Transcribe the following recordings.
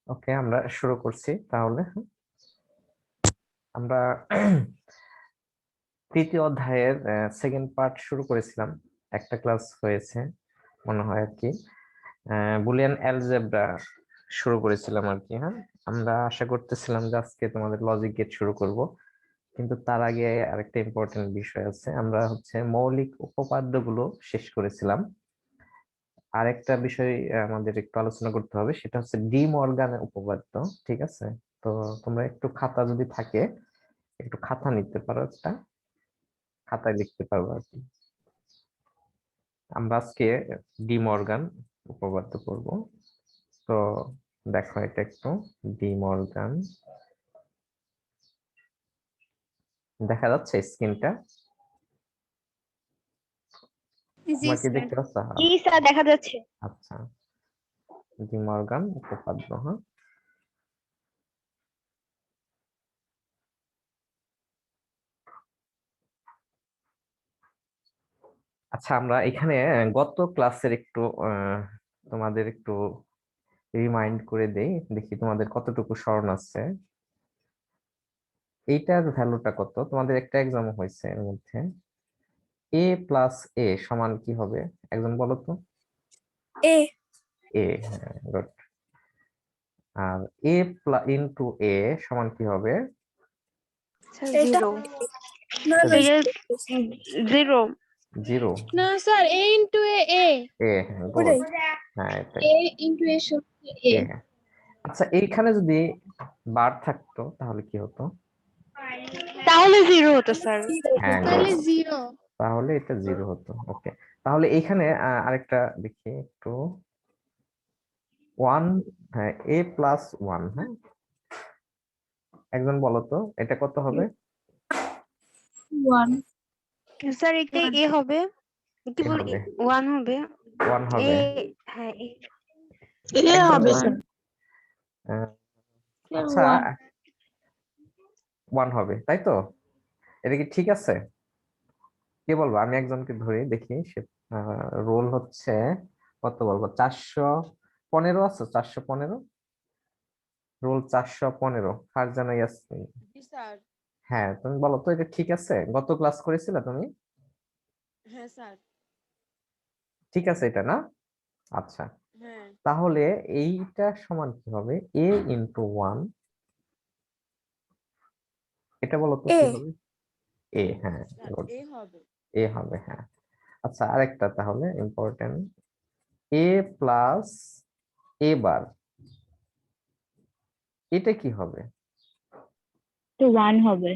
ওকে, আমরা শুরু করছি তাহলে। আমরা তৃতীয় অধ্যায়ের সেকেন্ড পার্ট শুরু করেছিলাম, একটা ক্লাস হয়েছে মনে হয় আর কি। বুলিয়ান অ্যালজেব্রা শুরু করেছিলাম আর কি। হ্যাঁ, আমরা আশা করতেছিলাম যে আজকে তোমাদের লজিক গেট শুরু করব, কিন্তু তার আগে আরেকটা ইম্পর্টেন্ট বিষয় আছে। আমরা হচ্ছে মৌলিক উপপাদ্যগুলো শেষ করেছিলাম। আরেকটা বিষয় আমাদের একটু আলোচনা করতে হবে, সেটা হচ্ছে ডি মর্গানের উপপাদ্য। ঠিক আছে? তো তোমরা একটু খাতা যদি থাকে, একটু খাতা নিতে পারো, একটা খাতায় লিখতে পারবো আর কি। আমরা আজকে ডি মর্গান উপপাদ্য করব। তো দেখো এটা একটু, ডি মর্গান দেখা যাচ্ছে স্ক্রিনটা? জি তোমরা কি স্যার। দেখতে পাচ্ছ? জি স্যার, দেখা যাচ্ছে। আচ্ছা, ডি মর্গান উপপাদ্য। হ্যাঁ, আচ্ছা, আমরা এখানে গত ক্লাসের একটু তোমাদের একটু রিমাইন্ড করে দেই, দেখি তোমাদের কতটুকু স্মরণ আছে। এইটার ভ্যালুটা কত? তোমাদের একটা এক্সাম হয়েছে এর মধ্যে। এ প্লাস এ সমান কি হবে? একজন বলো তো। এ এ, হ্যাঁ, গুড। আর এ ইন্টু এ সমান কি হবে? এটা জিরো। জিরো। জিরো। না স্যার, এ ইন্টু এ এ, হ্যাঁ, গুড। হ্যাঁ, এটাই এ ইন্টু এ সমান এ। এ। আচ্ছা, এইখানে যদি বার থাকতো তাহলে কি হতো? তাহলে জিরো হতো স্যার। হ্যাঁ, গুড। তাহলে জিরো। তাহলে এটা জিরো হতো। ওকে, তাহলে এইখানে আরেকটা দেখি একটু। ওয়ান, হ্যাঁ, এ প্লাস ওয়ান। হ্যাঁ, একজন বলো তো এটা কত হবে? ওয়ান। স্যার এটা এ হবে, কি এ বল, হবে, ওয়ান হবে। ওয়ান এ, হবে। হ্যাঁ এ একজন হবে ওয়ান। স্যার। আহ, আচ্ছা, ওয়ান। ওয়ান হবে, তাই তো? এটা কি ঠিক আছে? কে বলবো? আমি একজনকে ধরে দেখি, সে রোল হচ্ছে কত বলবো, 415 আছে, 415। রোল 415, কার যেন ইয়াসমিন। জি স্যার। হ্যাঁ, তুমি বলো তো এটা ঠিক আছে? গত ক্লাস করেছিলে তুমি? হ্যাঁ স্যার। ঠিক আছে এটা, না? আচ্ছা, হ্যাঁ তাহলে এইটা সমান কি হবে? এ ইন্টু ওয়ান। এটা বলো তো এ কি হবে? এ, হ্যাঁ, স্যার, good, এ হবে। এ হবে, হ্যাঁ। আচ্ছা, আরেকটা তাহলে ইম্পর্টেন্ট, এ প্লাস এ বার, এটা কি হবে? তো ওয়ান হবে।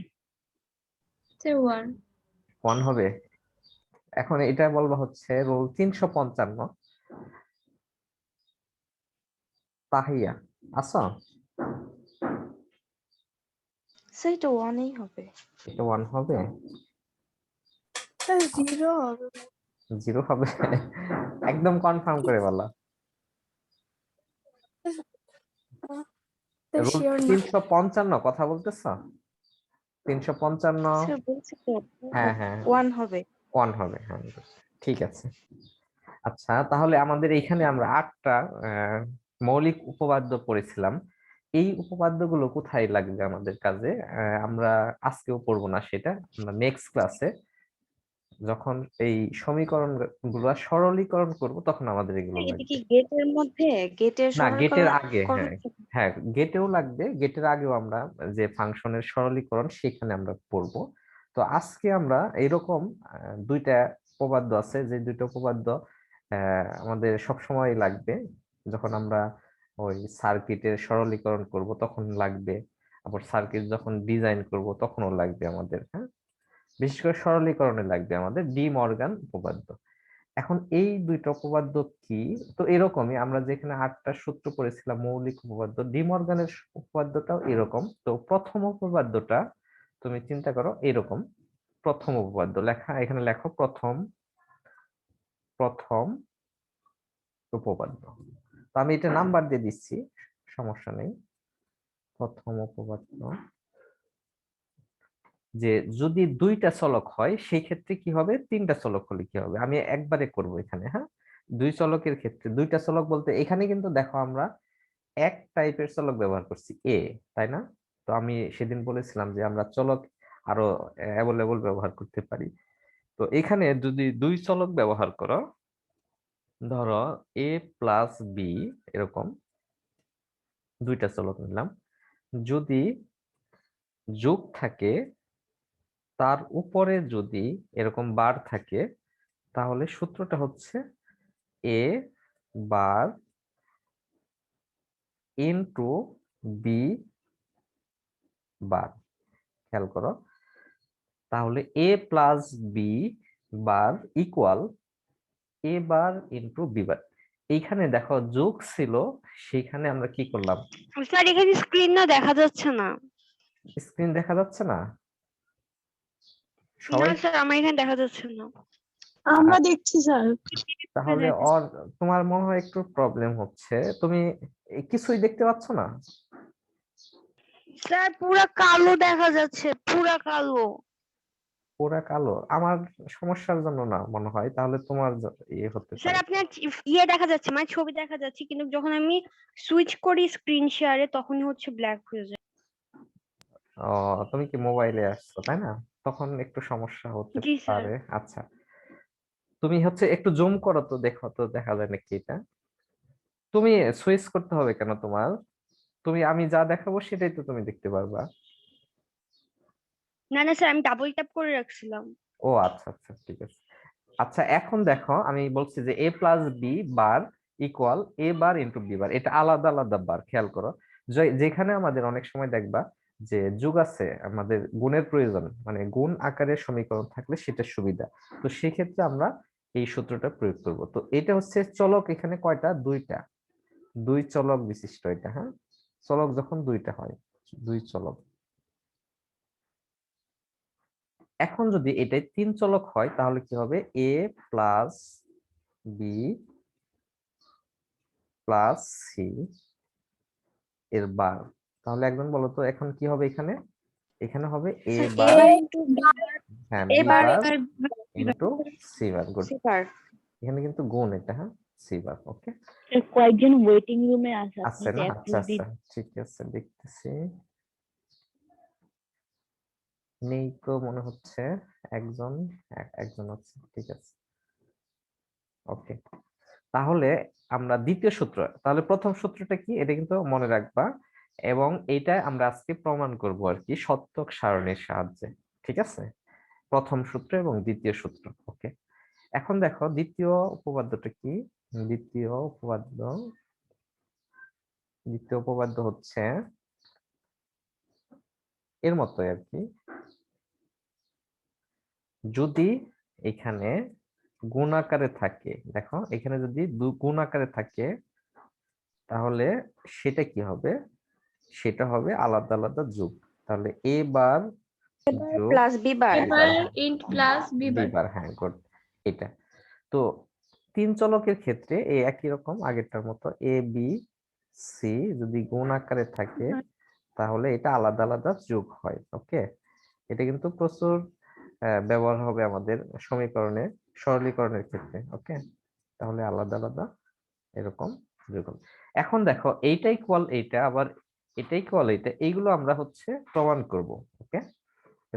ওয়ান। ওয়ান হবে। এখন এটা বলবো হচ্ছে রোল 355। তাহিয়া, আছো? স্যার এটা ওয়ানই হবে। এটা ওয়ান হবে? জিরো হবে। জিরো হবে? একদম কনফার্ম করে বলো। রোল শিওর না 355 কথা বলতেছ? 355। স্যার, বলছি তো হ্যাঁ, হ্যাঁ, ওয়ান হবে। ওয়ান হবে, হ্যাঁ, ঠিক আছে। আচ্ছা, তাহলে আমাদের এইখানে আমরা 8টা মৌলিক উপপাদ্য পড়েছিলাম। এই উপপাদ্যগুলো কোথায় লাগবে আমাদের কাজে? আমরা আজকেও পড়বো না, সেটা আমরা নেক্সট ক্লাসে যখন এই সমীকরণ গুলো সরলীকরণ করব তখন আমাদের এগুলো এটা কি লাগবে। গেটের মধ্যে, গেটের না, গেটের আগে, সরলীকরণ? হ্যাঁ। হ্যাঁ, গেটেও লাগবে, গেটের আগেও আমরা যে ফাংশনের সরলীকরণ সেখানে আমরা পড়বো। তো আজকে আমরা এরকম দুইটা উপপাদ্য আছে, যে দুইটা উপপাদ্য আমাদের সব সময় লাগবে। যখন আমরা ওই সার্কিটের সরলীকরণ করব তখন লাগবে, আবার সার্কিট যখন ডিজাইন করব তখনও লাগবে আমাদের। হ্যাঁ, বিশেষ করে সরলীকরণে লাগবে আমাদের ডি মর্গান উপপাদ্য। এখন এই দুইটা উপপাদ্য কি? তো এরকমই আমরা যেখানে 8টা সূত্র পড়েছিলাম মৌলিক উপপাদ্য, ডি মর্গানের উপপাদ্যটাও এরকম। তো প্রথম উপপাদ্যটা তুমি চিন্তা করো এরকম। প্রথম উপপাদ্য লেখা, এখানে লেখো প্রথম, প্রথম উপপাদ্য। তো আমি এটা নাম্বার দিয়ে দিচ্ছি, সমস্যা নেই। প্রথম উপপাদ্য যে যদি দুইটা চলক হয় সেই ক্ষেত্রে কি হবে, তিনটা চলক হলে কি হবে। আমি একবারে করব এখানে। হ্যাঁ, দুই চলকের ক্ষেত্রে, দুইটা চলক বলতে এখানে কিন্তু দেখো আমরা এক টাইপের চলক ব্যবহার করছি এ, তাই না? তো আমি সেদিন বলেছিলাম যে আমরা চলক আরো অ্যাভেলেবল ব্যবহার করতে পারি। তো এখানে যদি দুই চলক ব্যবহার করো, ধরো এ প্লাস বি, এরকম দুইটা চলক নিলাম, যদি যোগ থাকে তার উপরে যদি এরকম বার থাকে, তাহলে সূত্রটা হচ্ছে এ বার ইনটু বি বার। খেয়াল করো, তাহলে এ প্লাস বি বার ইকুয়াল এ বার ইনটু বি বার। এইখানে দেখো যোগ ছিল, সেইখানে আমরা কি করলাম, স্যার এখানে স্ক্রিন না দেখা যাচ্ছে না। স্ক্রিন দেখা যাচ্ছে না না সবাই? স্যার আমার এখানে দেখা যাচ্ছে না। আমরা দেখছি স্যার। তাহলে তোমার মনে হয় একটু প্রবলেম হচ্ছে, তুমি কিছুই দেখতে পাচ্ছ না? স্যার পুরা কালো দেখা যাচ্ছে, পুরা কালো। পুরা কালো? আমার সমস্যার জন্য না মনে হয়, তাহলে তোমার ইয়ে হতে স্যার পারে। আপনার ইয়ে দেখা যাচ্ছে, মানে ছবি দেখা যাচ্ছে, কিন্তু যখন আমি সুইচ করি স্ক্রিন শেয়ারে তখনই হচ্ছে ব্ল্যাক হয়ে যায়। ও, তুমি কি মোবাইলে আসছো তাই না? তখন একটু সমস্যা হতে জি স্যার। পারে। আচ্ছা, তুমি হচ্ছে একটু জুম করো তো, দেখো তো দেখা যায় নাকি এটা। তুমি সুইচ করতে হবে কেন তোমার? তুমি, আমি যা দেখাবো সেটাই তো তুমি দেখতে পারবা। না না স্যার, আমি ডাবল ট্যাপ করে রাখছিলাম। ও আচ্ছা আচ্ছা, ঠিক আছে। আচ্ছা, এখন দেখো আমি বলছি যে এ প্লাস বি বার ইকুয়াল এ বার ইন্টু বি বার, এটা আলাদা আলাদা বার। খেয়াল করো, যেখানে আমাদের অনেক সময় দেখবা যে যোগ আছে, আমাদের গুণের প্রয়োজন, মানে গুণ আকারের সমীকরণ থাকলে সেটা সুবিধা। তো সেক্ষেত্রে আমরা এই সূত্রটা প্রয়োগ করব। তো এটা হচ্ছে চলক, এখানে কয়টা? দুইটা, দুই চলক বিশিষ্ট এটা। হ্যাঁ, চলক যখন দুইটা হয়, দুই চলক। এখন যদি এটাই তিন চলক হয় তাহলে কি হবে? A plus B plus C এর বার। তাহলে একজন বলো তো এখন কি হবে এখানে? এখানে হবে এ স্যার বার, হ্যাঁ, বি এবার bar into C bar. Good. Sir এখানে কিন্তু গুণ এটা, হ্যাঁ, সি বার। ওকে, কয়েকজন ওয়েটিং রুমে আছে, আছে না? আচ্ছা আচ্ছা, ঠিক আছে, দেখতেছি। নেই তো মনে হচ্ছে, একজন, একজন আছে, ঠিক আছে। ওকে, তাহলে আমরা দ্বিতীয় সূত্র, তাহলে প্রথম সূত্রটা কি এটা কিন্তু মনে রাখবা, এবং এটা আমরা আজকে প্রমাণ করব আর কি সত্যক সারণীর সাহায্যে। ঠিক আছে, প্রথম সূত্র এবং দ্বিতীয় সূত্র। ওকে, এখন দেখো দ্বিতীয় উপপাদ্যটা কি। দ্বিতীয় উপপাদ্য, দ্বিতীয় উপপাদ্য হচ্ছে এর মতোই আর কি। যদি এখানে গুণ আকারে থাকে, দেখো এখানে যদি গুণ আকারে থাকে, তাহলে সেটা কি হবে? সেটা হবে আলাদা আলাদা যোগ। তাহলে এ বার যোগ plus B bar. B bar, এবার ইন্ট প্লাস বি বিবার। বার, হ্যাঁ, গুড। এটা তো তিন চলকের ক্ষেত্রে এই একই রকম আগেরটার মতো, এ বি সি যদি গুণ আকারে থাকে তাহলে এটা আলাদা আলাদা যোগ হয়। ওকে, এটা কিন্তু প্রচুর ব্যবহার হবে আমাদের সমীকরণে সরলীকরণের ক্ষেত্রে। ওকে, তাহলে আলাদা আলাদা এরকম যোগ হবে। এখন দেখো এইটা ইকুয়াল এইটা, আবার এটা ইকুয়াল এইটা, এইগুলো আমরা হচ্ছে প্রমাণ করব। ওকে,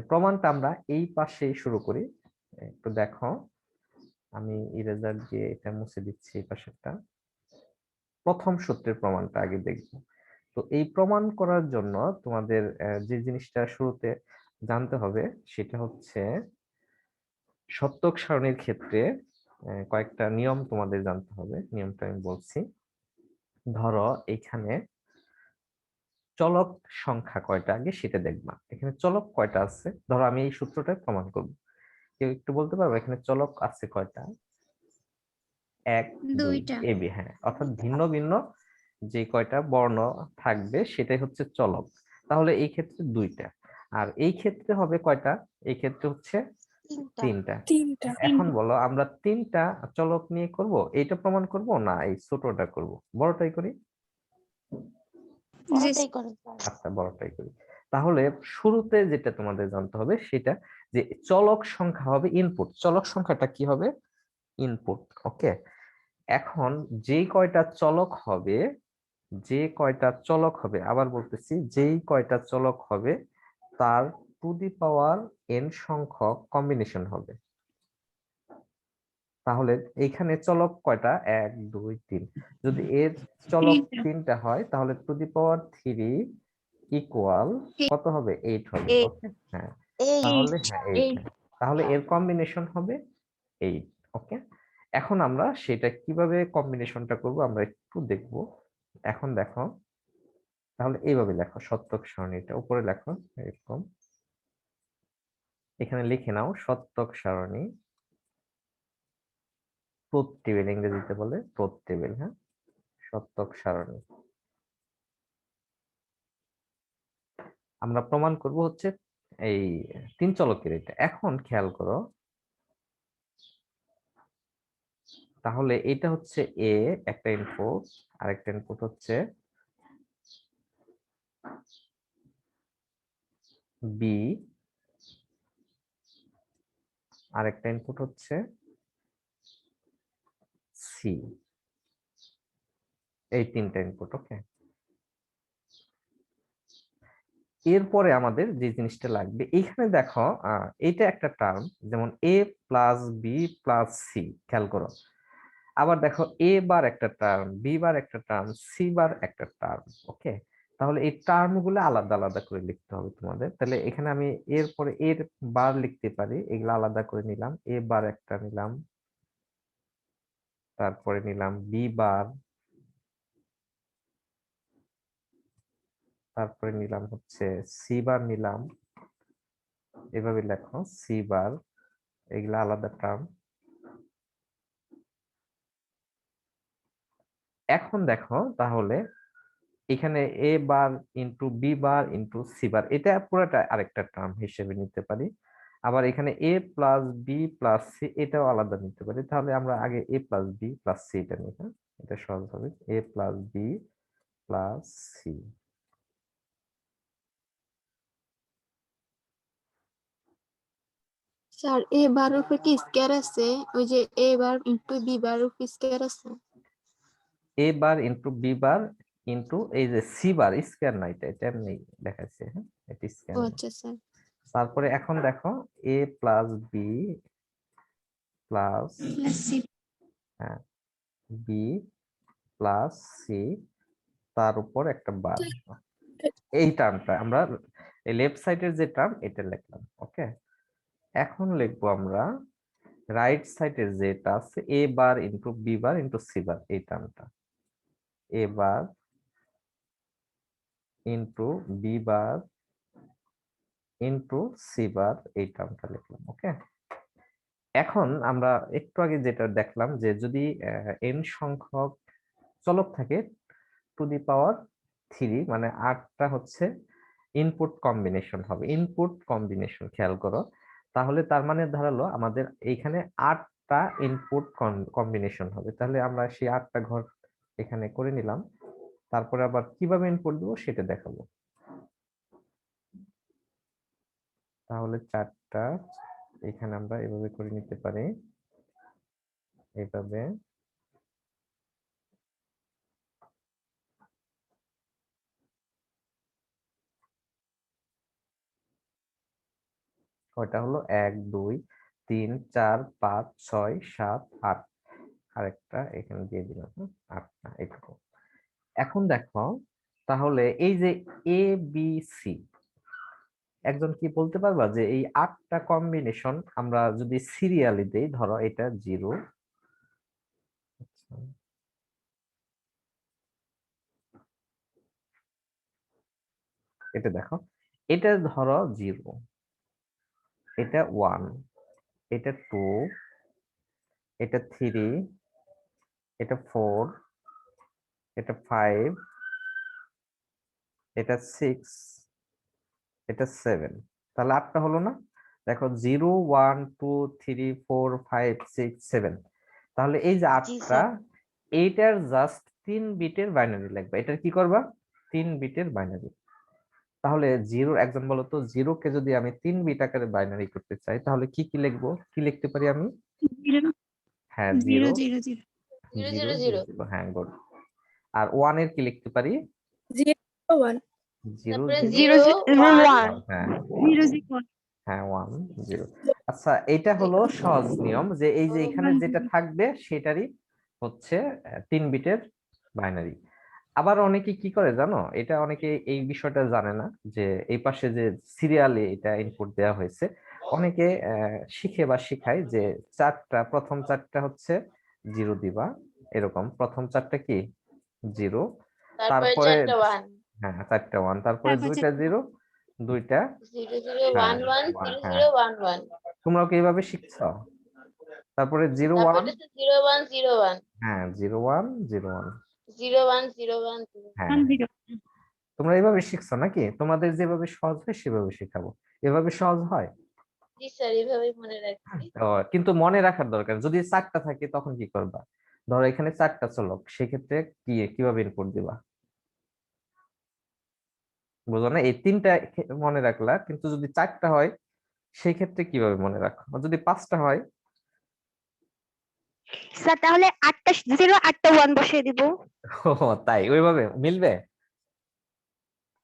প্রমাণটা আমরা এই পাশেই শুরু করি। একটু দেখো, আমি ইরেজার দিয়ে এটা মুছে দিচ্ছি এই পাশেরটা। প্রথম সূত্রের প্রমাণটা আগে দেখব। তো এই প্রমাণ করার জন্য তোমাদের যে জিনিসটা শুরুতে জানতে হবে সেটা হচ্ছে সত্যক সারণীর ক্ষেত্রে কয়েকটা নিয়ম তোমাদের জানতে হবে। নিয়মটা আমি বলছি। ধরো এখানে চলক সংখ্যা কয়টা আগে সেটা দেখবা। এখানে চলক কয়টা আছে, ধরো আমি এই সূত্রটা প্রমাণ করব। কেউ একটু বলতে পারবে এখানে চলক আছে কয়টা? এক, দুই, দুইটা। এ বি, হ্যাঁ, অর্থাৎ ভিন্ন ভিন্ন যে কয়টা বর্ণ থাকবে সেটাই হচ্ছে চলক। তাহলে এই ক্ষেত্রে দুইটা, আর এই ক্ষেত্রে হবে কয়টা? এই ক্ষেত্রে হচ্ছে তিনটা। এখন বলো আমরা তিনটা চলক নিয়ে করব, এইটা প্রমাণ করব না এই ছোটটা করব? বড়টাই করি। জি আচ্ছা, বড়টাই করি। তাহলে শুরুতে যেটা তোমাদের জানতে হবে সেটা যে চলক সংখ্যা হবে ইনপুট। চলক সংখ্যাটা কি হবে? ইনপুট। ওকে, এখন যেই কয়টা চলক হবে যে কয়টা চলক হবে, আবার বলতেছি, যেই কয়টা চলক হবে তার টু দি পাওয়ার n সংখ্যক কম্বিনেশন হবে। তাহলে এইখানে চলক কয়টা, 1 2 3, যদি এর চলক 3টা হয় তাহলে টু দি পাওয়ার 3 ইকুয়াল কত হবে, 8 হবে। ওকে, হ্যাঁ, তাহলে হ্যাঁ 8, হ্যাঁ, তাহলে এর কম্বিনেশন হবে 8। ওকে, এখন আমরা সেটা কিভাবে কম্বিনেশনটা করব আমরা একটু দেখব। এখন দেখো, তাহলে এইভাবে লেখো সত্যক সারণীটা, উপরে লেখো এরকম, এখানে লিখে নাও সত্যক সারণী, ট্রুথ টেবিল ইংরেজিতে বলে ট্রুথ টেবিল, হ্যাঁ, সত্যক সারণী। আমরা প্রমাণ করব হচ্ছে এই 3 চলকের এটা। এখন খেয়াল করো, তাহলে এটা হচ্ছে এ একটা ইনপুট, আরেকটা ইনপুট হচ্ছে বি, আরেকটা ইনপুট হচ্ছে সি, এই 3টা ইনপুট। ওকে, এরপরে আমাদের যে জিনিসটা লাগবে এইখানে দেখো, এটা একটা টার্ম, যেমন এ প্লাস বি প্লাস সি, খেয়াল করো। আবার দেখো এ বার একটা টার্ম, বি বার একটা টার্ম, সি বার একটা টার্ম। ওকে, তাহলে এই টার্ম গুলো আলাদা আলাদা করে লিখতে হবে তোমাদের। তাহলে এখানে আমি এরপরে এর বার লিখতে পারি, এগুলো আলাদা করে নিলাম, এ বার একটা নিলাম, তারপরে নিলাম বি বার, তারপরে নিলাম হচ্ছে সি বার নিলাম, এভাবে লেখো সি বার, এগুলা আলাদা টার্ম। এখন দেখো তাহলে এখানে A bar into B bar into C bar, এটা পুরোটা আরেকটা টার্ম হিসেবে নিতে পারি। আবার এখানে A plus B plus C, এটাও আলাদা নিতে পারি। তাহলে আমরা আগে A plus B plus C এটা নিই, হ্যাঁ, এটা সহজ হবে, A plus B plus C. Sir A bar উপরে কি স্কয়ার আছে? ওই যে এ বার ইনটু বি বার উপরে স্কয়ার আছে। A bar into B bar into এই যে সি বার, স্কয়ার না, এটা এমনি দেখাচ্ছে, হ্যাঁ, এটা স্কয়ার ও না। আচ্ছা স্যার। তারপরে এখন দেখো এ প্লাস বি প্লাস, হ্যাঁ, বি প্লাস সি, তার উপর একটা বার। এই টার্মটা আমরা এই লেফট সাইডের যে টার্ম এটা লিখলাম। ওকে, এখন লিখবো আমরা রাইট সাইডের যেটা আছে A bar into B bar into C bar, এই টার্মটা A bar into B bar into C bar, এই টার্মটা লিখলাম। ওকে, এখন আমরা একটু আগে যেটা দেখলাম যে যদি এন সংখ্যক চলক থাকে টু দি পাওয়ার 3, মানে 8টা হচ্ছে ইনপুট কম্বিনেশন হবে, ইনপুট কম্বিনেশন, খেয়াল করো। তাহলে তার মানে দাঁড়ালো আমাদের এইখানে 8টা ইনপুট কম্বিনেশন হবে। তাহলে আমরা সেই 8টা ঘর এখানে করে নিলাম, তারপরে আবার কিভাবে ইনপুট দেবো সেটা দেখাবো। তাহলে 4টা এখানে আমরা এভাবে করে নিতে পারি, এইভাবে। কয়টা হলো, 1 2 3 4 5 6 7 8, আরেকটা এখানে দিয়ে দিলাম, 8টা, এইটুকু। এখন দেখো তাহলে এই যে এ বি সি, একজন কি বলতে পারবা যে এই 8টা কম্বিনেশন আমরা যদি সিরিয়ালি দেই, ধরো এটা 0, এটা দেখো, এটা ধরো 0, এটা 1, এটা 2, এটা 3, এটা 4, এটা 5, এটা 6, এটা 7, তাহলে 8টা হলো না? দেখো 0 1 2 3 4 5 6 7, তাহলে এই যে 8টা, এইটার জাস্ট 3 বিটের বাইনারি লিখবা। এটার কি করবা, 3 বিটের বাইনারি। তাহলে জিরো, একজন বলো তো, 0 কে যদি আমি 3 বিট আকারে বাইনারি করতে চাই তাহলে কি কি লিখবো, কি লিখতে পারি আমি? হ্যাঁ, 0 0 0 0 0 0 0, হ্যাঁ, গুড। আর 1 এর কি লিখতে পারি? 0 1 0 তারপরে 0 0 1 হ্যাঁ 0 0 হ্যাঁ 1 0। আচ্ছা, এটা হলো সহজ নিয়ম যে এই যে এখানে যেটা থাকবে সেটারই হচ্ছে 3 বিটের বাইনারি। আবার অনেকে কি করে জানো, এটা অনেকে এই বিষয়টা জানে না যে এই পাশে যে সিরিয়ালে এটা ইনপুট দেওয়া হয়েছে, অনেকে শিখে বা শিখায় যে প্রথম চারটা হচ্ছে 0 দিবা, এরকম প্রথম চারটা কি 0, তারপরে তারপরে 4টা 1 হ্যাঁ 4টা 1, তারপরে তারপর 2টা 0, 2টা 0 0 হ্যাঁ 1 1 1, 0 হ্যাঁ 0 1 1 তোমরাও কি এইভাবে শিখছো? তারপরে 0 1, তারপরে 0 1 0 1 হ্যাঁ 0 1 0 1, 0 1 0 1 0 হ্যাঁ 0 তোমরা এইভাবে শিখছো নাকি? তোমাদের যেভাবে সহজ হয় সেভাবে শেখাবো। এভাবে সহজ হয়? জি স্যার এইভাবেই মনে রাখছি। কিন্তু মনে রাখার দরকার, যদি 4টা থাকে তখন কি করবা? ধরো এখানে 4টা চলক, সেক্ষেত্রে কিভাবে ইনপুট দিবা? বুঝো না? এই 3টা মনে রাখলা, কিন্তু যদি 4টা হয় সেই ক্ষেত্রে কিভাবে মনে রাখো? আর যদি 5টা হয়? স্যার তাহলে 8টা 0 8টা 1 বসিয়ে দিব। ও তাই, ওইভাবে মিলবে?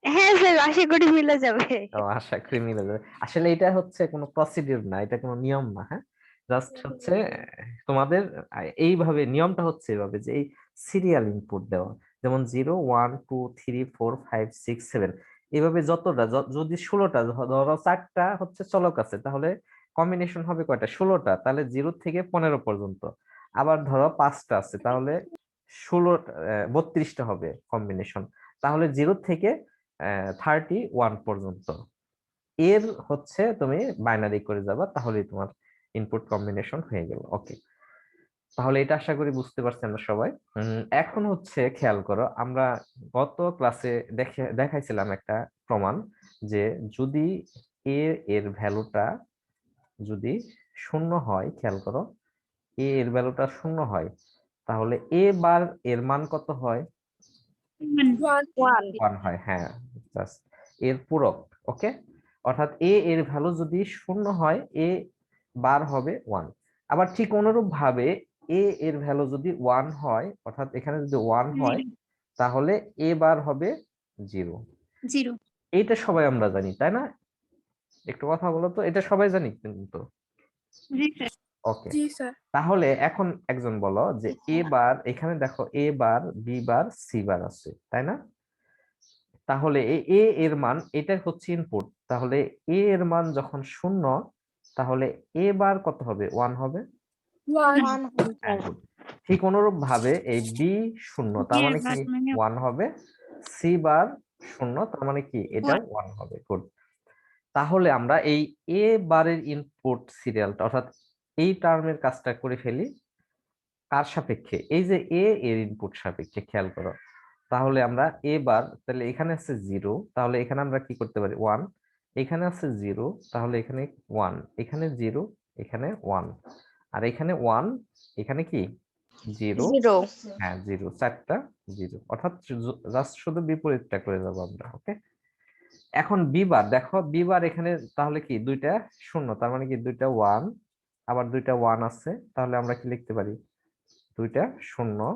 হ্যাঁ স্যার, আশা করি মিলে যাবে। ও আশা করি মিলে যাবে। আসলে এটা হচ্ছে কোনো প্রসিডিউর না, এটা কোনো নিয়ম না, হ্যাঁ জাস্ট হচ্ছে তোমাদের এইভাবে নিয়মটা হচ্ছে এইভাবে যে এই সিরিয়াল ইনপুট দেওয়া, যেমন 0 1 2 3 4 5 6 7, এইভাবে যতটা যদি 16টা, ধরো 4টা হচ্ছে চলক আছে, তাহলে কম্বিনেশন হবে কয়টা? 16টা, তাহলে 0 থেকে 15 পর্যন্ত। আবার ধরো 5টা আছে, তাহলে 16 32টা হবে কম্বিনেশন, তাহলে 0 থেকে 31 পর্যন্ত। এর হচ্ছে তুমি বাইনারি করে যাবা, তাহলেই তোমার ইনপুট কম্বিনেশন হয়ে গেল। ওকে, তাহলে এটা আশা করি বুঝতে পারছি আমরা সবাই। এখন হচ্ছে খেয়াল করো, আমরা গত ক্লাসে দেখাইছিলাম একটা প্রমাণ যে যদি এ এর ভ্যালুটা যদি 0 হয়, খেয়াল করো এ এর ভ্যালুটা 0 হয়, তাহলে এ বার এর মান কত হয়? 1 1 হয়, হ্যাঁ জাস্ট এর পূরক। ওকে, অর্থাৎ এর ভ্যালু যদি 0 হয়, এ বার হবে 1। আবার ঠিক অনুরূপ ভাবে এর ভ্যালু যদি 1 হয়, অর্থাৎ এখানে যদি 1 হয়, তাহলে এ বার হবে 0। 0 এইটা সবাই আমরা জানি, তাই না? একটু কথা বলো তো, এটা সবাই জানি কিন্তু। জি স্যার। ওকে, জি স্যার। তাহলে এখন একজন বলো যে এ বার, এখানে দেখো A bar B bar C বার আছে, তাই না? তাহলে এর মান, এটা হচ্ছে ইনপুট, তাহলে এর মান যখন 0, তাহলে এ বার কত হবে? 1 হবে। 1 হ্যাঁ, good। ঠিক অনুরূপ ভাবে এই বি 0, তার মানে কি 1 হবে। সি বার 0, তার মানে কি এটাও 1 হবে। গুড। তাহলে আমরা এই এ বারের ইনপুট সিরিয়ালটা, অর্থাৎ এই টার্মের কাজটা করে ফেলি কার সাপেক্ষে? এই যে এর ইনপুট সাপেক্ষে, খেয়াল করো। তাহলে আমরা এবার, তাহলে এখানে আছে 0, তাহলে এখানে আমরা কি করতে পারি? 1। এখানে আছে 0, তাহলে এখানে 1, এখানে 0, এখানে 1, আর এখানে 1, এখানে কি 0, 0 হ্যাঁ 0, 4টা 0, অর্থাৎ জাস্ট শুধু বিপরীতটা করে যাবো আমরা। ওকে, এখন বিবার দেখো, বিবার এখানে তাহলে কি 2টা 0, তার মানে কি 2টা 1, আবার 2টা 1 আছে, তাহলে আমরা কি লিখতে পারি? 2টা 0,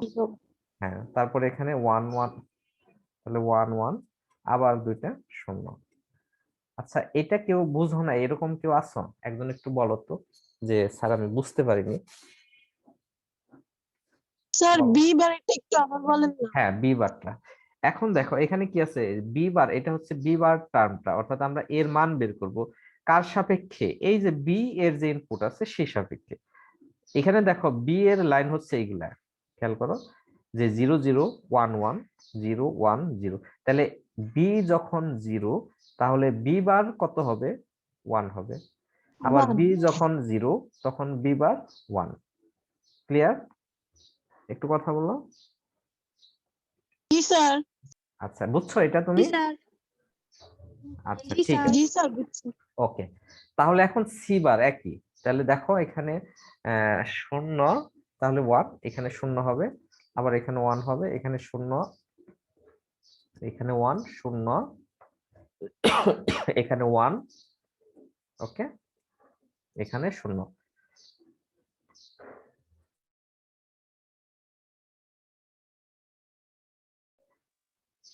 হ্যাঁ তারপরে এখানে 1 1, তাহলে 1 1, আবার 2টা 0। আচ্ছা, এটা কেউ বুঝো না এরকম কেউ আছো? একজন একটু বলো তো যে স্যার আমি বুঝতে পারিনি। স্যার বলো। বি বারটা একটু আবার বলেন না। হ্যাঁ বি বারটা, এখন দেখো এখানে কি আছে? বি বার, এটা হচ্ছে বি বার টার্মটা, অর্থাৎ আমরা এর মান বের করব কার সাপেক্ষে? এই যে বি এর যে ইনপুট আছে সেই সাপেক্ষে। এখানে দেখো বি এর লাইন হচ্ছে এইগুলা, খেয়াল করো যে 0 0 1 1 0 1 0, তাহলে বি যখন 0, তাহলে বি বার কত হবে? 1 হবে। আবার 1 বি যখন 0, তখন বি বার 1। ক্লিয়ার? একটু কথা বলো। জি স্যার। আচ্ছা, বুঝছো এটা তুমি? স্যার। আচ্ছা ঠিক আছে, জি স্যার বুঝছি। ওকে। তাহলে এখন সি বার একই, তাহলে দেখো এখানে 0, তাহলে 1, এখানে 0 হবে, আবার এখানে 1 হবে, এখানে 0, এখানে 1 0, এখানে 1, ওকে, এখানে 0।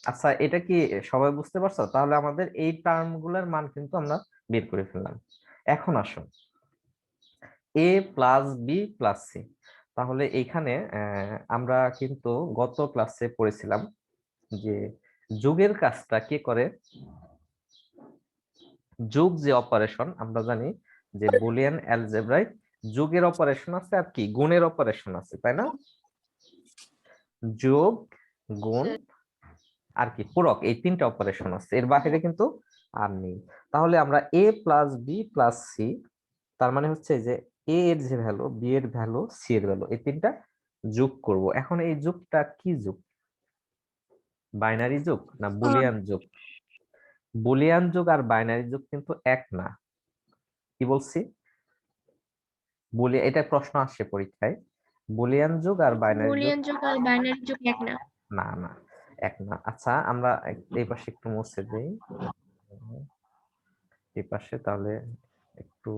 আচ্ছা, এটা কি সবাই বুঝতে পারছো? তাহলে আমাদের এই টার্মগুলোর মান কিন্তু আমরা বের করে ফেললাম। এখন আসুন a plus B plus C. তাহলে এইখানে আমরা কিন্তু গত ক্লাসে পড়েছিলাম যে যোগের কাজটা কে করে। যোগ যে অপারেশন আমরা জানি যে বুলিয়ান অ্যালজেব্রায় যোগের অপারেশন আছে আর কি গুণের অপারেশন আছে, তাই না? যোগ, গুণ আর কি পূরক, এই তিনটা অপারেশন আছে, এর বাইরে কিন্তু আর নেই। তাহলে আমরা a plus B plus C, তার মানে হচ্ছে যে a এর যে ভ্যালু, b এর ভ্যালু, c এর ভ্যালু, এই তিনটা যোগ করব। এখন এই যোগটা কি যোগ? বাইনারি যোগ না বুলিয়ান যোগ? বুলিয়ান যোগ আর বাইনারি যোগ কিন্তু এক না। কি বলছি? এটা প্রশ্ন আসে পরীক্ষায়, বুলিয়ান যোগ আর বাইনারি যোগ বুলিয়ান যোগ আর বাইনারি যোগ এক না। না না, এক না। আচ্ছা, আমরা এই পাশে একটু মুছে দেই, এই পাশে, তাহলে একটু,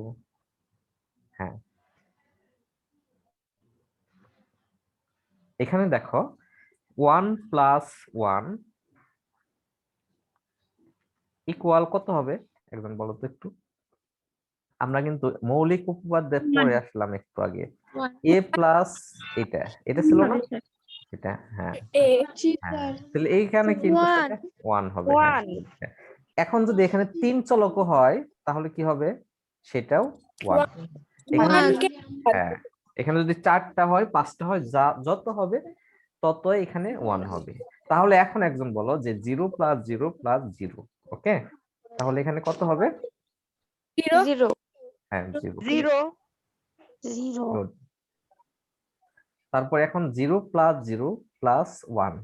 হ্যাঁ এখানে দেখো 1 প্লাস 1 ইকুয়াল কত হবে একজন বলো তো একটু? আমরা কিন্তু মৌলিক উপপাদ্য পড়ে আসলাম একটু আগে, a প্লাস এটা, এটা ছিল না এটা? হ্যাঁ হ্যাঁ, তাহলে এইখানে কিন্তু সেটা 1 হবে। হ্যাঁ, 1 এখন যদি এখানে 3 চলক হয় তাহলে কি হবে? সেটাও 1। এখানে যদি, হ্যাঁ, এখানে যদি 4টা হয়, 5টা হয়, যত হবে তত এখানে 1 হবে। তাহলে এখন একজন বলো যে 0 প্লাস 0 প্লাস 0, ওকে? তাহলে এখানে কত হবে? 0 হ্যাঁ 0। 0 Good. তারপর এখন 0 প্লাস 0 প্লাস 1,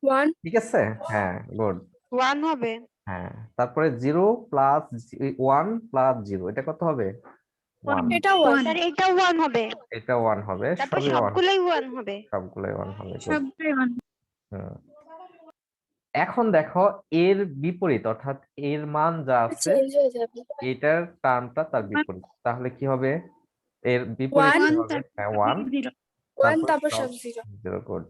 1 ঠিক আছে? হ্যাঁ, গুড। 1 হবে। হ্যাঁ, তারপরে 0 প্লাস 1 প্লাস 0, এটা কত হবে? 1। এটা 1 স্যার এটা 1 হবে, এটা 1 হবে, তারপর সবই 1, সবগুলোই 1 হবে। সবগুলোই 1 হবে। Good. সবটাই 1 হুম। এখন দেখো এর বিপরীত, অর্থাৎ এর মান যা আছে চেঞ্জ হয়ে যাবে এটার টার্মটা তার বিপরীত, তাহলে কি হবে? এর বিপরীত কি 1 হবে? হ্যাঁ 1, 1 তারপর সব সব 0 0। গুড,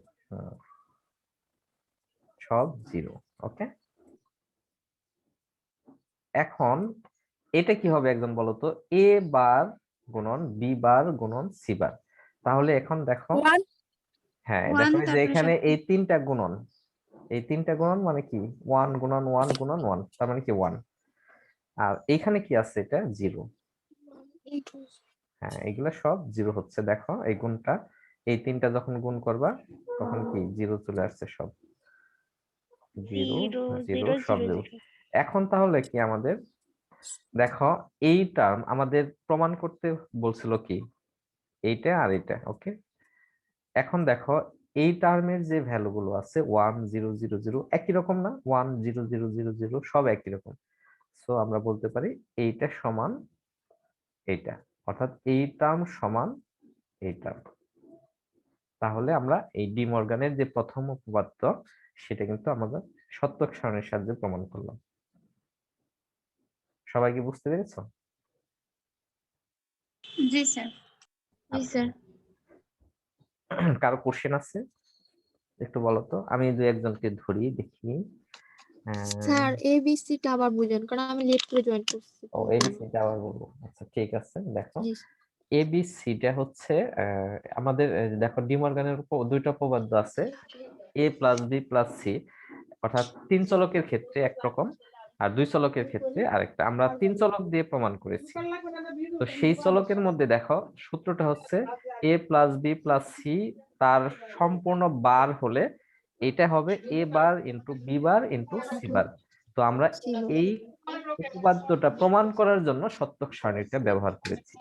সব 0, ওকে? এখন এটা কি হবে একজন বলো তো? a বার গুণন b বার গুণন c বার। তাহলে এখন দেখো, 1 হ্যাঁ 1 দেখো এই যে তারপরে এখানে সব এই তিনটা গুণন, এই তিনটা গুণন মানে কি? 1 গুণন 1 গুণন 1, তার মানে কি 1। আর এইখানে কি আছে? এটা 0। হ্যাঁ, এগুলো সব 0 হচ্ছে। দেখো এই গুণটা, এই তিনটা যখন গুণ করবা তখন কি 0 চলে আসছে, সব 0 0 0 0 সব 0 0। 0 এখন তাহলে কি আমাদের, দেখো এই টার্ম আমাদের প্রমাণ করতে বলছিল কি? এইটা আর এটা, ওকে? এখন দেখো এই টার্মের যে ভ্যালু গুলো আছে 1 0 0 0 একই রকম না? 1 0 0 0 0 সব একই রকম। সো আমরা বলতে পারি এইটা সমান এইটা, অর্থাৎ এই টার্ম সমান এই টার্ম। তাহলে আমরা এই ডি মর্গানের যে প্রথম উপপাদ্য সেটা কিন্তু আমাদের সত্যক সারণীর সাহায্যে প্রমাণ করলাম। সবাই কি বুঝতে পেরেছো? জি স্যার জি স্যার কারো কোশ্চেন আছে? একটু বলো তো, আমি দু একজনকে ধরি দেখি। স্যার ABC টা আবার বুঝেন, কারণ আমি লেট করে জয়েন করছি। ও এবিসিটা আবার বলবো, আচ্ছা ঠিক আছে। দেখো জি এবিসিটা হচ্ছে আমাদের দেখো ডি মর্গানের দুইটা উপপাদ্য আছে, a plus B plus C, অর্থাৎ 3 চলকের ক্ষেত্রে একরকম আর 2 চলকের ক্ষেত্রে আরেকটা। আমরা 3 চলক দিয়ে প্রমাণ করেছি। তো সেই চলকের মধ্যে দেখো সূত্রটা হচ্ছে a plus B plus C, তার সম্পূর্ণ বার হলে এটা হবে a bar into B bar into C bar. তো আমরা ছিল এই উপপাদ্যটা প্রমাণ করার জন্য সত্যক সারণীটা ব্যবহার করেছি।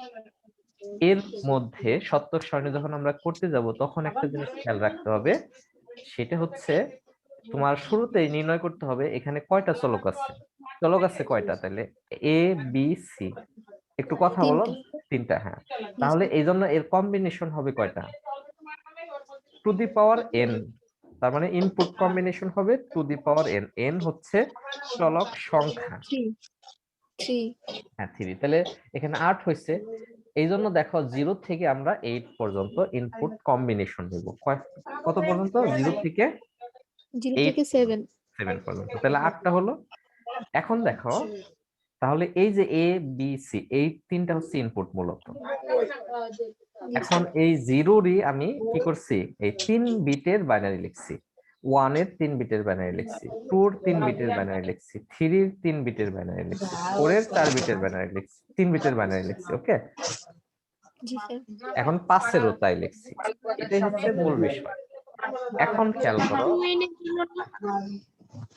এর মধ্যে সত্যক সারণী যখন আমরা করতে যাব তখন একটা জিনিস খেয়াল রাখতে হবে, সেটা হচ্ছে তোমার শুরুতেই নির্ণয় করতে হবে এখানে কয়টা চলক আছে। চলক আছে কয়টা? তাহলে এ বি সি, একটু কথা বলো। 3টা, হ্যাঁ। তাহলে এই জন্য এর কম্বিনেশন হবে কয়টা? টু দি পাওয়ার এন, তার মানে ইনপুট কম্বিনেশন হবে to the power N. N হচ্ছে চলক সংখ্যা, 3 হ্যাঁ 3। তাহলে এখানে 8 হয়েছে, এই জন্য দেখো 0 থেকে আমরা 8 পর্যন্ত ইনপুট কম্বিনেশন নিব। কত পর্যন্ত? 0 থেকে 0 8 থেকে 7 7 পর্যন্ত, তাহলে 8টা হলো। এখন দেখো তাহলে এই যে এ বি সি এই তিনটা হচ্ছে ইনপুট মূলত। এখন এই জিরোরই আমি কি করছি, এই 3 বিটের বাইনারি লিখছি। 1 এর 3 বিটের বাইনারি লিখছি, 2 এর 3 বিটের বাইনারি লিখছি, 3 এর 3 বিটের বাইনারি লিখছি, 4 এর 4 বিটের বাইনারি লিখছি, 3 বিটের বাইনারি লিখছি। ওকে, জি স্যার এখন 5 এরও তাই লিখছি। এটাই হচ্ছে মূল বিষয়। এখন খেয়াল করো,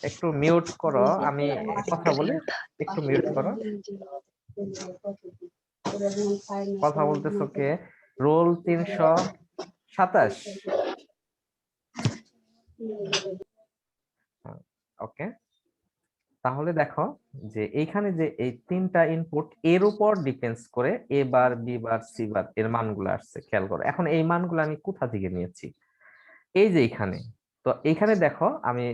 একটু মিউট করো, আমি কথা বলি, একটু মিউট করো। কথা বলতেছো কে? রোল 327। ওকে, তাহলে দেখো যে এইখানে যে এই তিনটা ইনপুট এর উপর ডিপেন্ডস করে এ বার বি বার সি বার এর মানগুলো আসছে। খেয়াল করো, এখন এই মানগুলো আমি কোথা থেকে নিয়েছি? এই যে এইখানে। তো এইখানে দেখো আমি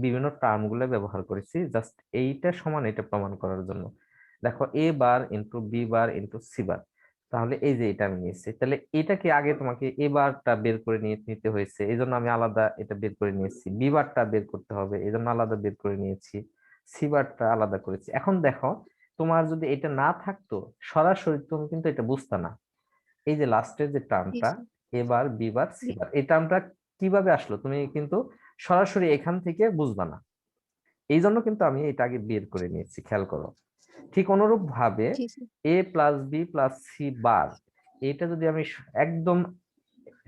বিভিন্ন টার্ম গুলো ব্যবহার করেছি জাস্ট এইটা সমান এটা প্রমাণ করার জন্য। দেখো A bar into B bar into C bar, তাহলে এই যে এটা আমি নিয়েছি। তাহলে এটাকে আগে তোমাকে এ বারটা বের করে নিতে হয়েছে, এই জন্য আমি আলাদা এটা বের করে নিয়েছি। বি বারটা বের করতে হবে, এই জন্য আলাদা বের করে নিয়েছি। সি বারটা আলাদা করেছি। এখন দেখো তোমার যদি এটা না থাকতো সরাসরি তুমি কিন্তু এটা বুঝতে না। এই যে লাস্টের যে জি টার্মটা sir A bar B bar C bar, এই টার্মটা কিভাবে আসলো তুমি কিন্তু সরাসরি এখান থেকে বুঝবা না। এই জন্য কিন্তু আমি এটা আগে বের করে নিয়েছি। খেয়াল করো, ঠিক অনুরূপ ভাবে জি sir A plus B plus C bar, এটা যদি আমি একদম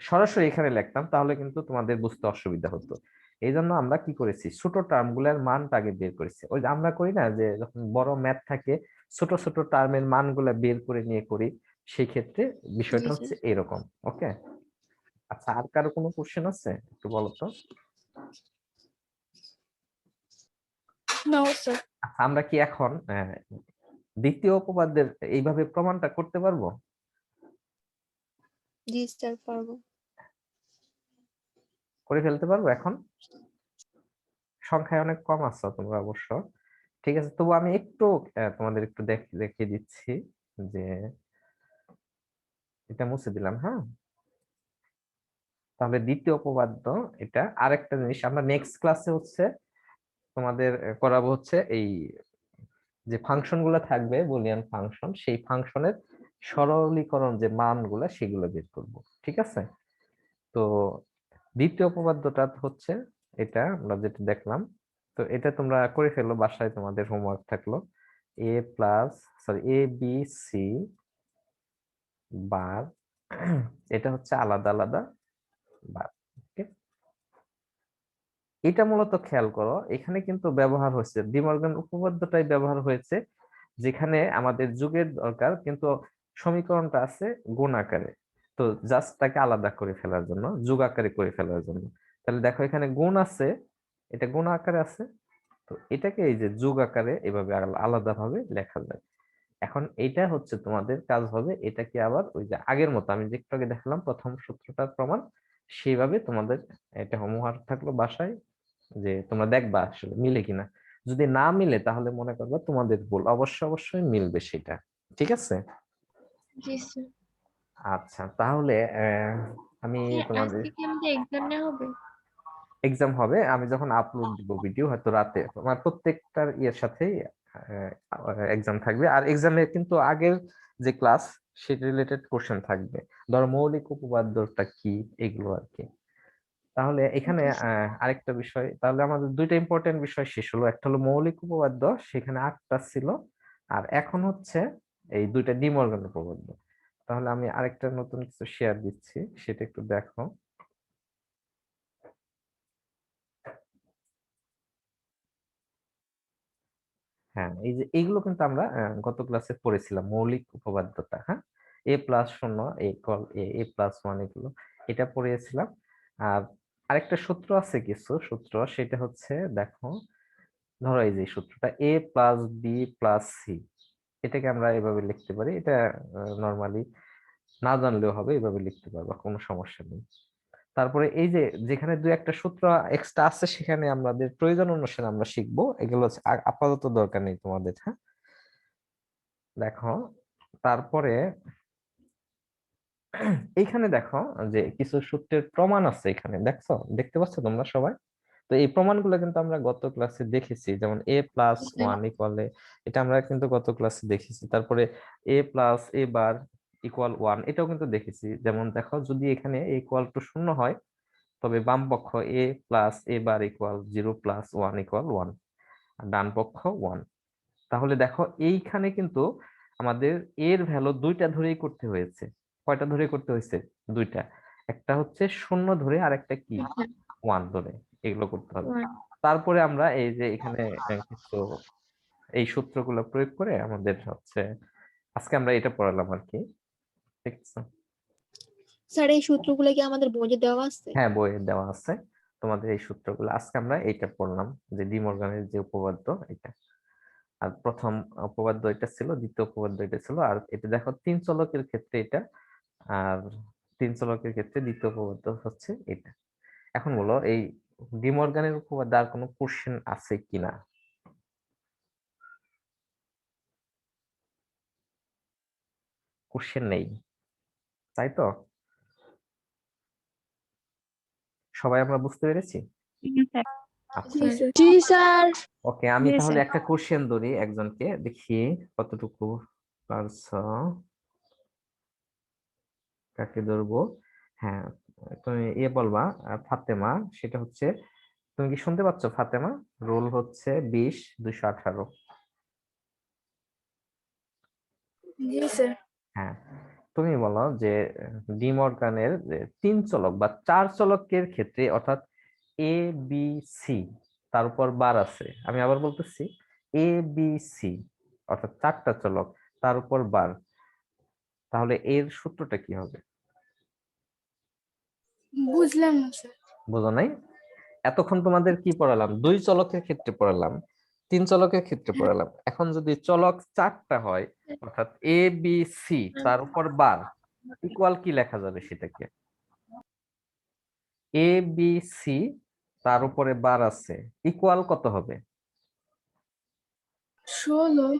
সরাসরি এখানে লিখতাম তাহলে কিন্তু তোমাদের বুঝতে অসুবিধা হতো। এই জন্য আমরা কি করেছি, ছোট টার্ম গুলার মানটা আগে বের করেছি। ওই যে আমরা করি না যে যখন বড় ম্যাথ থাকে ছোট ছোট টার্মের মানগুলা বের করে নিয়ে করি, সেই ক্ষেত্রে বিষয়টা জি হচ্ছে স্যার এরকম। ওকে, আচ্ছা আর কারো কোনো কোশ্চেন আছে একটু বলো তো। নো স্যার আচ্ছা, আমরা কি এখন দ্বিতীয় উপপাদ্যের এইভাবে প্রমাণটা করতে পারবো? জি স্যার পারবো করে ফেলতে পারবো? এখন সংখ্যায় অনেক কম আছো তোমরা অবশ্য, ঠিক আছে, তবু আমি একটু তোমাদের একটু দেখিয়ে দিচ্ছি যে এটা মুছে দিলাম। হ্যাঁ, তাহলে দ্বিতীয় উপপাদ্য এটা। আরেকটা জিনিস আমরা নেক্সট ক্লাসে হচ্ছে তোমাদের করাবো হচ্ছে এই যে ফাংশন গুলো থাকবে বুলিয়ান ফাংশন, সেই ফাংশনের সরলীকরণ যে মানগুলো সেগুলো বের করব। ঠিক আছে, তো দ্বিতীয় উপপাদ্যটা হচ্ছে এটা আমরা যেটা দেখলাম। তো এটা তোমরা করে ফেলো বাসায়, তোমাদের হোমওয়ার্ক থাকলো। এ বি সি বার এটা হচ্ছে আলাদা আলাদা বার। ওকে, এটা মূলত খেয়াল করো এখানে কিন্তু ব্যবহার হয়েছে ডি মর্গান উপপাদ্যটাই ব্যবহার হয়েছে, যেখানে আমাদের যুগের দরকার কিন্তু সমীকরণটা আছে গুণ আকারে। তো জাস্ট তাকে আলাদা করে ফেলার জন্য, যোগ আকারে করে ফেলার জন্য। তাহলে দেখো এখানে গুণ আছে, এটা গুণ আকারে আছে, তো এটাকে এই যে যোগ আকারে এভাবে আলাদা ভাবে লেখা যায়। এখন এইটা হচ্ছে তোমাদের কাজ হবে, এটাকে আবার ওই যে আগের মতো আমি যে একটু আগে দেখালাম প্রথম সূত্রটার প্রমাণ, সেইভাবে তোমাদের এটা হোমওয়ার্ক থাকলো বাসায়, যে তোমরা দেখবা আসলে মিলে কিনা। যদি না মিলে তাহলে মনে করবা তোমাদের ভুল, অবশ্যই মিলবে সেটা। ঠিক আছে, জি স্যার আচ্ছা তাহলে আমি তোমাদের আজকে কি আমাদের এক্সাম নেওয়া হবে এক্সাম হবে, আমি যখন আপলোড দিব ভিডিও হয়তো রাতে, তোমার প্রত্যেকটার ইয়ের সাথেই এক্সাম থাকবে। আর এক্সামে কিন্তু আগের যে ক্লাস সেটা রিলেটেড কোশ্চেন থাকবে, ধরো মৌলিক উপপাদ্যটা কি এগুলো আর কি। তাহলে এখানে জি স্যার আরেকটা বিষয়, তাহলে আমাদের দুইটা ইম্পর্টেন্ট বিষয় শেষ হলো। একটা হলো মৌলিক উপপাদ্য, সেখানে 8টা ছিল, আর এখন হচ্ছে এই দুইটা ডি মর্গান উপপাদ্য। তাহলে আমি আরেকটা নতুন কিছু শেয়ার দিচ্ছি, সেটা একটু দেখো। হ্যাঁ, এই যে এইগুলো কিন্তু আমরা গত ক্লাসে পড়েছিলাম মৌলিক উপপাদ্যটা। হ্যাঁ, এ প্লাস শূন্য এ কল এ প্লাস ওয়ান, এগুলো এটা পড়িয়েছিলাম। আর আরেকটা সূত্র আছে, কিছু সূত্র, সেটা হচ্ছে দেখো, ধরো এই যে সূত্রটা এ প্লাস বি প্লাস সি, এটাকে আমরা এভাবে লিখতে পারি। এটা নর্মালি না জানলেও হবে, এভাবে লিখতে পারবো, কোনো সমস্যা নেই। তারপরে এই যে যেখানে দুই একটা সূত্র এক্সট্রা আছে সেখানে আমাদের প্রয়োজন অনুসারে আমরা শিখবো, এগুলো হচ্ছে আপাতত দরকার নেই তোমাদের। হ্যাঁ, দেখো তারপরে এইখানে দেখো যে কিছু সূত্রের প্রমাণ আছে, এখানে দেখতে পাচ্ছ তোমরা সবাই? তো এই প্রমাণগুলো কিন্তু আমরা গত ক্লাসে দেখেছি, যেমন a প্লাস ওয়ান ইকুয়াল, এটা আমরা কিন্তু গত ক্লাসে দেখেছি। তারপরে a plus a bar equal one, এটাও কিন্তু দেখেছি। যেমন দেখো, যদি এখানে a ইকুয়াল টু 0 হয়, তবে বাম পক্ষ a plus a bar equal 0 plus 1 equal 1, আর ডান পক্ষ 1। তাহলে দেখো এইখানে কিন্তু আমাদের এর ভ্যালু দুইটা ধরেই করতে হয়েছে। কয়টা ধরে করতে হয়েছে? দুইটা। একটা হচ্ছে 0 ধরে, আর একটা কি 1 ধরে, এগুলো করতে হবে। তারপরে আমরা এই যে এখানে কিছু এই সূত্রগুলো প্রয়োগ করে আমাদের হচ্ছে আজকে আমরা এটা পড়ালাম আর কি। ঠিক আছে? স্যার এই সূত্রগুলো কি আমাদের বইয়ে দেওয়া আছে? হ্যাঁ, বইয়ে দেওয়া আছে তোমাদের এই সূত্রগুলো। আজকে আমরা এইটা পড়লাম, যে ডি মর্গানের যে উপপাদ্য এটা। আর প্রথম উপপাদ্য এটা ছিল, দ্বিতীয় উপপাদ্য এটা ছিল, আর এটা দেখো 3 চলকের ক্ষেত্রে এটা, আর 3 চলকের ক্ষেত্রে দ্বিতীয় উপপাদ্য হচ্ছে এটা। এখন বলো, এই ডি মর্গানের উপপাদ্য আর কোনো কোশ্চেন আছে কিনা? কোশ্চেন নেই, তাই তো? সবাই আমরা বুঝতে পেরেছি? আচ্ছা, জি স্যার। ওকে। আমি জি, তাহলে স্যার। একটা কোশ্চেন ধরি একজনকে, দেখি কতটুকু পারছো। কাকে ধরবো? হ্যাঁ, তুমি বলবা, ফাতেমা। সেটা হচ্ছে, তুমি কি শুনতে পাচ্ছ ফাতেমা? রোল হচ্ছে 20-218। জি স্যার। হ্যাঁ, তুমি বলো যে ডি মর্গানের যে 3 চলক বা 4 চলকের ক্ষেত্রে, অর্থাৎ এ বি সি, তার উপর বার আছে। আমি আবার বলতেছি, এ বি সি অর্থাৎ 4টা চলক, তার উপর বার, তাহলে এর সূত্রটা কি হবে? বুঝলাম না স্যার। বোঝো নাই? এতক্ষণ তোমাদের কি পড়ালাম? 2 চলকের ক্ষেত্রে পড়ালাম, 3 চলকের ক্ষেত্রে পড়ালাম। এখন যদি চলক 4টা হয়, অর্থাৎ এ বি সি তার উপর বার, ইকুয়াল কি লেখা যাবে সেটাকে? এ বি সি তার উপরে বার আছে, ইকুয়াল কত হবে? 16।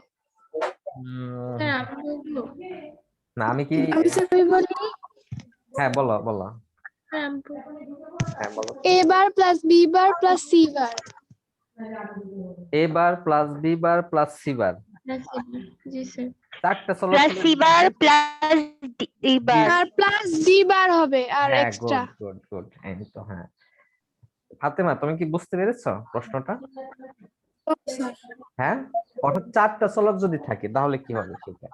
উম, স্যার আমি বলবো। না, আমি কি? আমি স্যার আমি বলি। হ্যাঁ, বলো বলো। স্যার আমি বলবো। হ্যাঁ, বলো। A bar plus B bar plus C bar. A bar plus B bar plus C bar, জি স্যার। 4টা চলক প্লাস হলে C bar plus D bar. আর প্লাস ডি বার হবে আর হ্যাঁ, এক্সট্রা। গুড গুড গুড, এই তো। হ্যাঁ, ফাতেমা, তুমি কি বুঝতে পেরেছো প্রশ্নটা? হ্যাঁ, অর্থাৎ 4টা চলক যদি থাকে তাহলে কি হবে সেটা?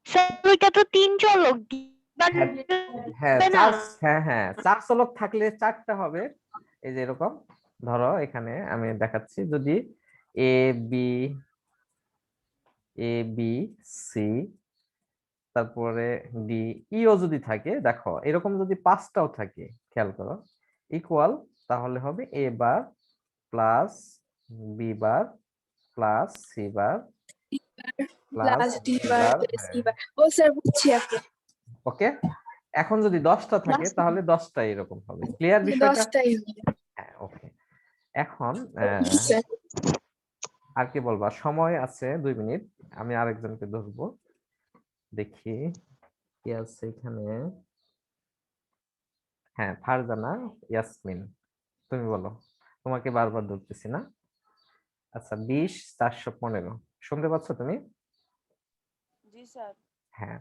স্যার ওইটা তো 3 চলক, ডি বার হ্যাঁ হ্যাঁ, হবে না। 4 চলক থাকলে 4টা হবে। এই যে এরকম, ধরো এখানে আমি দেখাচ্ছি, যদি A B A B C, তারপরে ডি, ইও যদি থাকে, দেখো এরকম যদি 5টাও থাকে, খেয়াল করো, ইকুয়াল, তাহলে হবে A bar plus B bar plus C bar plus plus D D bar bar. Plus হ্যাঁ, সি বার। ও স্যার বুঝছি আপনি। ওকে। এখন যদি 10টা থাকে তাহলে 10টা এরকম হবে। ক্লিয়ার বিষয়টা? 10টাই হবে। হ্যাঁ, ওকে। এখন স্যার আর কি বলবা? সময় আছে 2 মিনিট, আমি আরেকজনকে ধরবো, দেখি কি আছে এখানে। হ্যাঁ, ফারজানা ইয়াসমিন, তুমি বলো। তোমাকে বারবার ধরতেছি না। আচ্ছা, 20-415 শুনতে পাচ্ছ তুমি? জি স্যার। হ্যাঁ,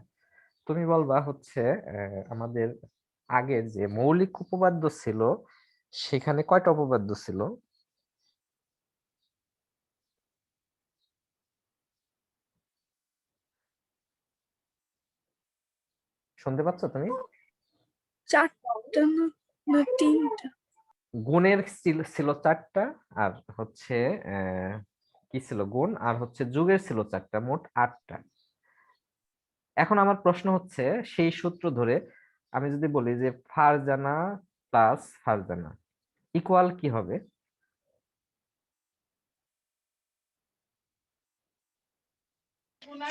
তুমি বলবা হচ্ছে আমাদের আগের যে মৌলিক উপপাদ্য ছিল, সেখানে কয়টা উপপাদ্য ছিল? শুনতে পাচ্ছ তুমি? 4টা না 3টা। গুণের ছিল 4টা, আর হচ্ছে আহ কি ছিল, গুণ আর হচ্ছে যোগের ছিল 4টা, মোট 8টা। এখন আমার প্রশ্ন হচ্ছে, সেই সূত্র ধরে আমি যদি বলি যে ফারজানা প্লাস ফারজানা ইকুয়াল কি হবে?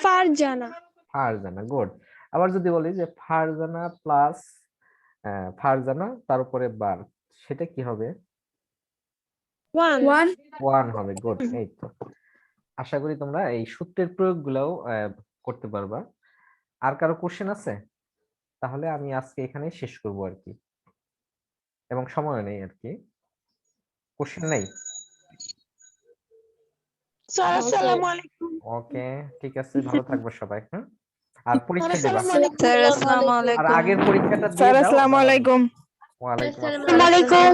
ফারজানা। ফারজানা, গুড। আবার যদি বলি যে ফারজানা প্লাস ফারজানা তার উপরে বার, সেটা কি হবে? 1 1 হবে, গুড। এই তো, আশা করি তোমরা এই সূত্রের প্রয়োগ গুলাও করতে পারবা। আর কারো কোশ্চেন আছে? তাহলে আমি আজকে এখানে শেষ করব আর কি, এবং সময় নেই আর কি। কোশ্চেন নেই? স্যার আসসালামু আলাইকুম। ওকে, ঠিক আছে, ভালো থাকবে সবাই। হ্যাঁ, আর পরীক্ষা দিবা। স্যার আসসালামু আর আলাইকুম। আগের পরীক্ষাটা দিয়ে স্যার দাও। আসসালামু আলাইকুম। ওয়ালাইকুম আসসালামু আসসালাম। আলাইকুম।